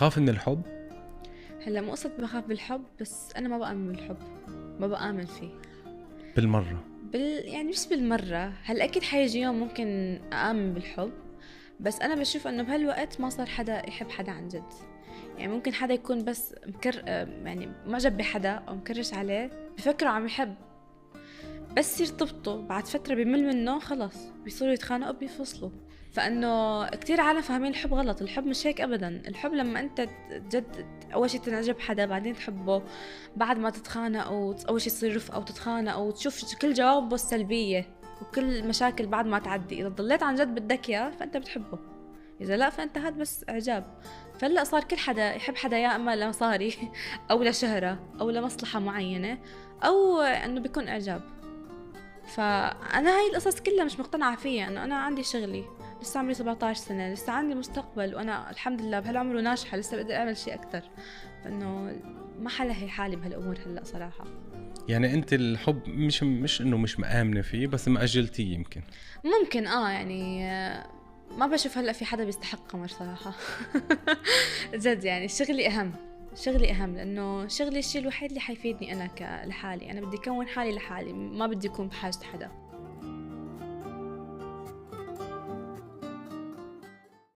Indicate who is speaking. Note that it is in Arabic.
Speaker 1: بتخاف من الحب؟
Speaker 2: هلا مو قصة بخاف بالحب، بس أنا ما بآمن بالحب، ما بآمن فيه
Speaker 1: بالمرة؟
Speaker 2: يعني مش بالمرة. هلا أكيد حيجي يوم ممكن أآمن بالحب، بس أنا بشوف أنه بهالوقت ما صار حدا يحب حدا عن جد. يعني ممكن حدا يكون بس يعني معجب بحدا أو مكرش عليه، بفكره عم يحب، بس يرتبطوا بعد فترة بيمل منه خلص بيصيروا يتخانقوا بيفصلوا. فانه كتير عالم فاهمين الحب غلط. الحب مش هيك ابدا. الحب لما انت جد اول شيء تنعجب حدا، بعدين تحبه، بعد ما تتخانقوا اول شيء تصير رفقه وتتخانقوا وتشوف كل جوابه السلبيه وكل مشاكل بعد ما تعدي. اذا ضليت عن جد بدك اياه فانت بتحبه، اذا لا فانت هاد بس اعجاب. فهلا صار كل حدا يحب حدا يا اما لمصاري او لشهره او لمصلحه معينه، او انه بيكون اعجاب. فأنا هاي القصص كلها مش مقتنعة فيها. أنه أنا عندي شغلي، لسه عمري 17 سنة، لسه عندي مستقبل، وأنا الحمد لله بهالعمر وناجحة، لسه بقدر أعمل شيء أكتر. فإنه ما حلهي حالي بهالأمور هلأ صراحة.
Speaker 1: يعني انت الحب مش انه مش مآمنة فيه، بس مأجلتيه يمكن.
Speaker 2: ممكن يعني ما بشوف هلأ في حدا بيستحق قمر صراحة. جد يعني شغلي أهم، شغلي أهم، لأنه شغلي الشيء الوحيد اللي حيفيدني أنا لحالي. أنا بدي أكون حالي لحالي، ما بدي أكون بحاجة حدا.